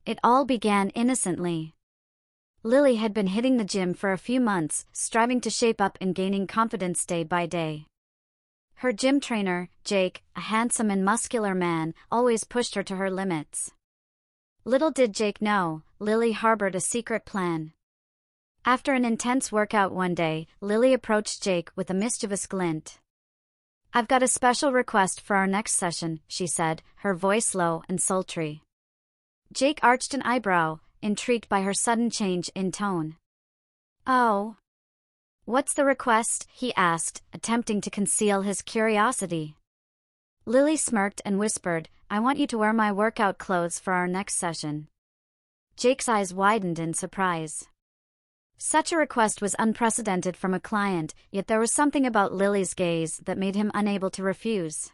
It all began innocently. Lily had been hitting the gym for a few months, striving to shape up and gaining confidence day by day. Her gym trainer, Jake, a handsome and muscular man, always pushed her to her limits. Little did Jake know, Lily harbored a secret plan. After an intense workout one day, Lily approached Jake with a mischievous glint. "I've got a special request for our next session," she said, her voice low and sultry. Jake arched an eyebrow, intrigued by her sudden change in tone. "Oh. What's the request?" he asked, attempting to conceal his curiosity. Lily smirked and whispered, "I want you to wear my workout clothes for our next session." Jake's eyes widened in surprise. Such a request was unprecedented from a client, yet there was something about Lily's gaze that made him unable to refuse.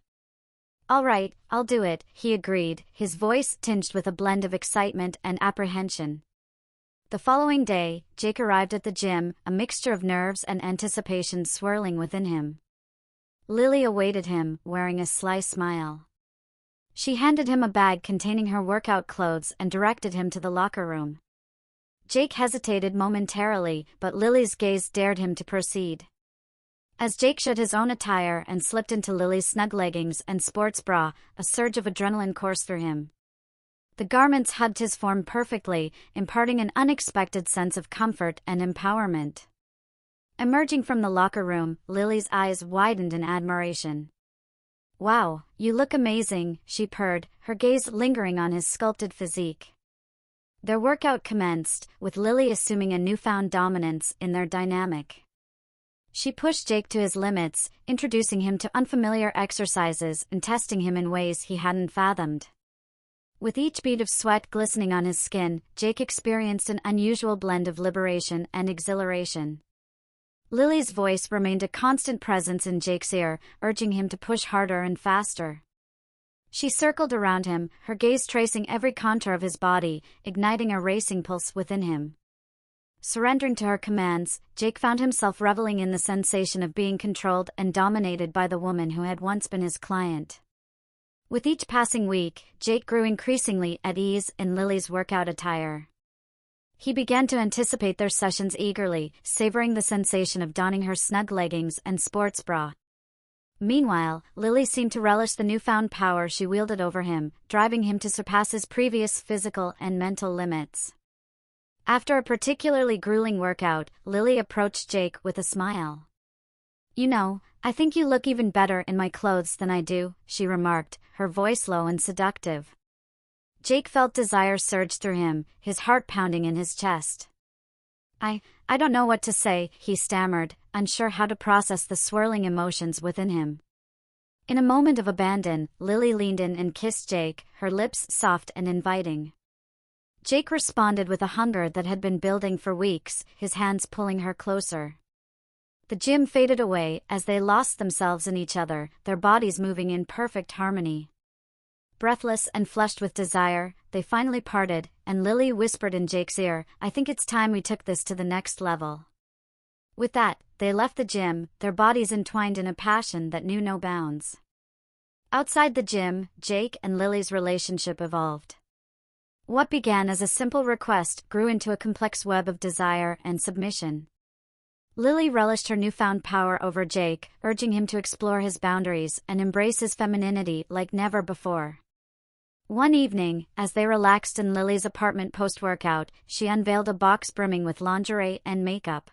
"All right, I'll do it," he agreed, his voice tinged with a blend of excitement and apprehension. The following day, Jake arrived at the gym, a mixture of nerves and anticipation swirling within him. Lily awaited him, wearing a sly smile. She handed him a bag containing her workout clothes and directed him to the locker room. Jake hesitated momentarily, but Lily's gaze dared him to proceed. As Jake shed his own attire and slipped into Lily's snug leggings and sports bra, a surge of adrenaline coursed through him. The garments hugged his form perfectly, imparting an unexpected sense of comfort and empowerment. Emerging from the locker room, Lily's eyes widened in admiration. "Wow, you look amazing," she purred, her gaze lingering on his sculpted physique. Their workout commenced, with Lily assuming a newfound dominance in their dynamic. She pushed Jake to his limits, introducing him to unfamiliar exercises and testing him in ways he hadn't fathomed. With each bead of sweat glistening on his skin, Jake experienced an unusual blend of liberation and exhilaration. Lily's voice remained a constant presence in Jake's ear, urging him to push harder and faster. She circled around him, her gaze tracing every contour of his body, igniting a racing pulse within him. Surrendering to her commands, Jake found himself reveling in the sensation of being controlled and dominated by the woman who had once been his client. With each passing week, Jake grew increasingly at ease in Lily's workout attire. He began to anticipate their sessions eagerly, savoring the sensation of donning her snug leggings and sports bra. Meanwhile, Lily seemed to relish the newfound power she wielded over him, driving him to surpass his previous physical and mental limits. After a particularly grueling workout, Lily approached Jake with a smile. "You know, I think you look even better in my clothes than I do," she remarked, her voice low and seductive. Jake felt desire surge through him, his heart pounding in his chest. I don't know what to say," he stammered, unsure how to process the swirling emotions within him. In a moment of abandon, Lily leaned in and kissed Jake, her lips soft and inviting. Jake responded with a hunger that had been building for weeks, his hands pulling her closer. The gym faded away as they lost themselves in each other, their bodies moving in perfect harmony. Breathless and flushed with desire, they finally parted, and Lily whispered in Jake's ear, "I think it's time we took this to the next level." With that, they left the gym, their bodies entwined in a passion that knew no bounds. Outside the gym, Jake and Lily's relationship evolved. What began as a simple request grew into a complex web of desire and submission. Lily relished her newfound power over Jake, urging him to explore his boundaries and embrace his femininity like never before. One evening, as they relaxed in Lily's apartment post-workout, she unveiled a box brimming with lingerie and makeup.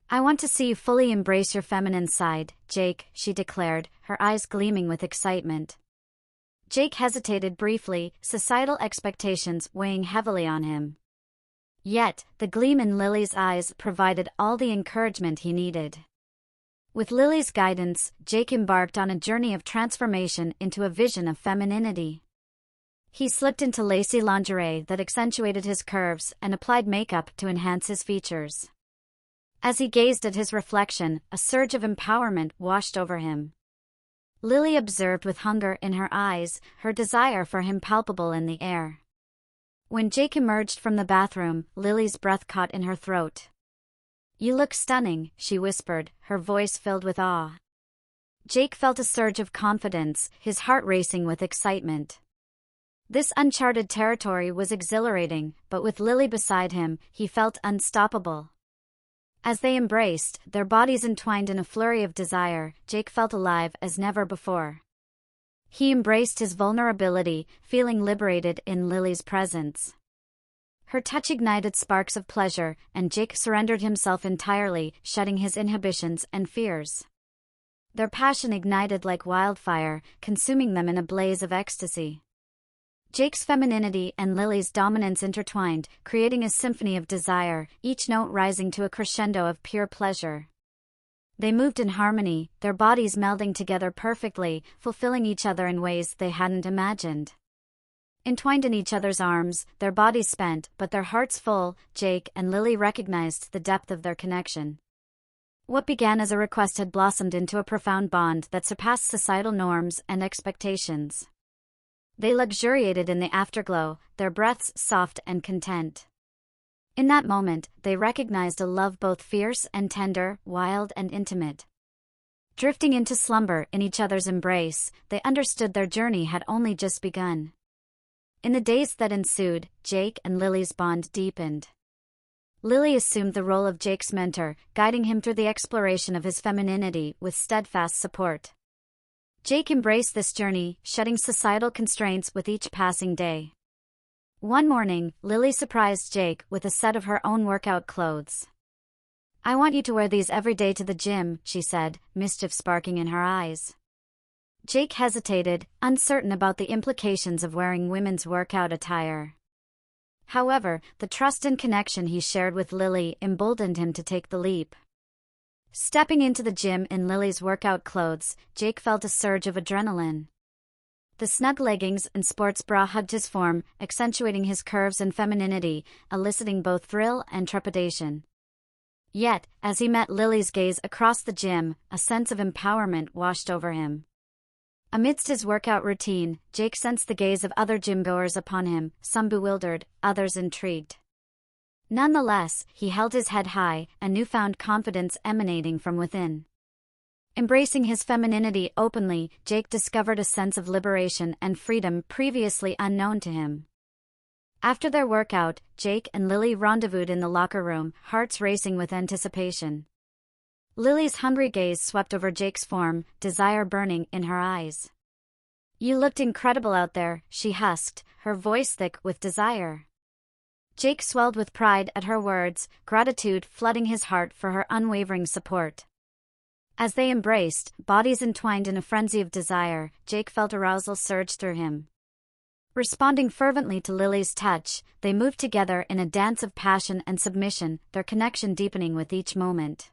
"I want to see you fully embrace your feminine side, Jake," she declared, her eyes gleaming with excitement. Jake hesitated briefly, societal expectations weighing heavily on him. Yet, the gleam in Lily's eyes provided all the encouragement he needed. With Lily's guidance, Jake embarked on a journey of transformation into a vision of femininity. He slipped into lacy lingerie that accentuated his curves and applied makeup to enhance his features. As he gazed at his reflection, a surge of empowerment washed over him. Lily observed with hunger in her eyes, her desire for him palpable in the air. When Jake emerged from the bathroom, Lily's breath caught in her throat. "You look stunning," she whispered, her voice filled with awe. Jake felt a surge of confidence, his heart racing with excitement. This uncharted territory was exhilarating, but with Lily beside him, he felt unstoppable. As they embraced, their bodies entwined in a flurry of desire, Jake felt alive as never before. He embraced his vulnerability, feeling liberated in Lily's presence. Her touch ignited sparks of pleasure, and Jake surrendered himself entirely, shedding his inhibitions and fears. Their passion ignited like wildfire, consuming them in a blaze of ecstasy. Jake's femininity and Lily's dominance intertwined, creating a symphony of desire, each note rising to a crescendo of pure pleasure. They moved in harmony, their bodies melding together perfectly, fulfilling each other in ways they hadn't imagined. Entwined in each other's arms, their bodies spent, but their hearts full, Jake and Lily recognized the depth of their connection. What began as a request had blossomed into a profound bond that surpassed societal norms and expectations. They luxuriated in the afterglow, their breaths soft and content. In that moment, they recognized a love both fierce and tender, wild and intimate. Drifting into slumber in each other's embrace, they understood their journey had only just begun. In the days that ensued, Jake and Lily's bond deepened. Lily assumed the role of Jake's mentor, guiding him through the exploration of his femininity with steadfast support. Jake embraced this journey, shedding societal constraints with each passing day. One morning, Lily surprised Jake with a set of her own workout clothes. "I want you to wear these every day to the gym," she said, mischief sparking in her eyes. Jake hesitated, uncertain about the implications of wearing women's workout attire. However, the trust and connection he shared with Lily emboldened him to take the leap. Stepping into the gym in Lily's workout clothes, Jake felt a surge of adrenaline. The snug leggings and sports bra hugged his form, accentuating his curves and femininity, eliciting both thrill and trepidation. Yet, as he met Lily's gaze across the gym, a sense of empowerment washed over him. Amidst his workout routine, Jake sensed the gaze of other gymgoers upon him, some bewildered, others intrigued. Nonetheless, he held his head high, a newfound confidence emanating from within. Embracing his femininity openly, Jake discovered a sense of liberation and freedom previously unknown to him. After their workout, Jake and Lily rendezvoused in the locker room, hearts racing with anticipation. Lily's hungry gaze swept over Jake's form, desire burning in her eyes. "You looked incredible out there," she husked, her voice thick with desire. Jake swelled with pride at her words, gratitude flooding his heart for her unwavering support. As they embraced, bodies entwined in a frenzy of desire, Jake felt arousal surge through him. Responding fervently to Lily's touch, they moved together in a dance of passion and submission, their connection deepening with each moment.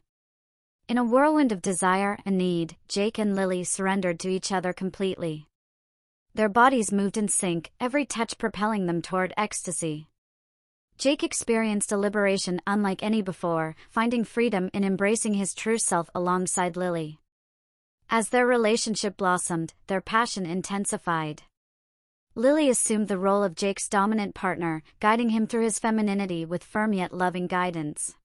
In a whirlwind of desire and need, Jake and Lily surrendered to each other completely. Their bodies moved in sync, every touch propelling them toward ecstasy. Jake experienced a liberation unlike any before, finding freedom in embracing his true self alongside Lily. As their relationship blossomed, their passion intensified. Lily assumed the role of Jake's dominant partner, guiding him through his femininity with firm yet loving guidance.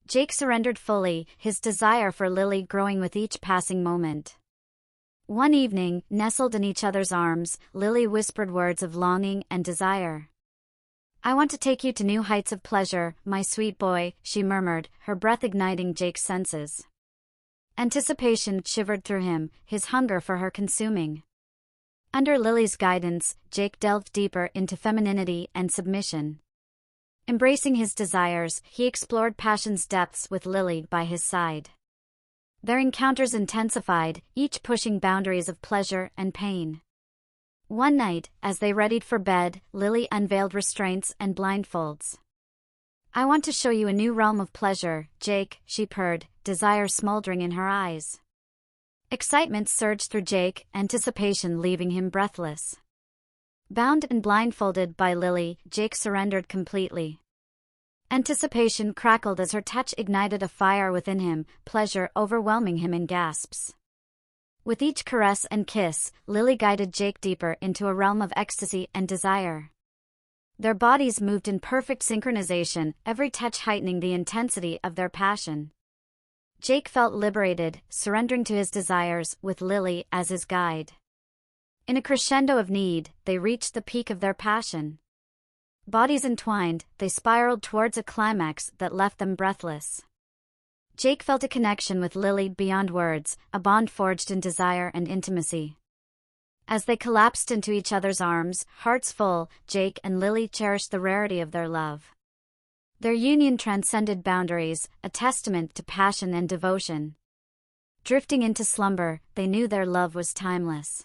Jake surrendered fully, his desire for Lily growing with each passing moment. One evening, nestled in each other's arms, Lily whispered words of longing and desire. "I want to take you to new heights of pleasure, my sweet boy," she murmured, her breath igniting Jake's senses. Anticipation shivered through him, his hunger for her consuming. Under Lily's guidance, Jake delved deeper into femininity and submission. Embracing his desires, he explored passion's depths with Lily by his side. Their encounters intensified, each pushing boundaries of pleasure and pain. One night, as they readied for bed, Lily unveiled restraints and blindfolds. "I want to show you a new realm of pleasure, Jake," she purred, desire smoldering in her eyes. Excitement surged through Jake, anticipation leaving him breathless. Bound and blindfolded by Lily, Jake surrendered completely. Anticipation crackled as her touch ignited a fire within him, pleasure overwhelming him in gasps. With each caress and kiss, Lily guided Jake deeper into a realm of ecstasy and desire. Their bodies moved in perfect synchronization, every touch heightening the intensity of their passion. Jake felt liberated, surrendering to his desires, with Lily as his guide. In a crescendo of need, they reached the peak of their passion. Bodies entwined, they spiraled towards a climax that left them breathless. Jake felt a connection with Lily beyond words, a bond forged in desire and intimacy. As they collapsed into each other's arms, hearts full, Jake and Lily cherished the rarity of their love. Their union transcended boundaries, a testament to passion and devotion. Drifting into slumber, they knew their love was timeless.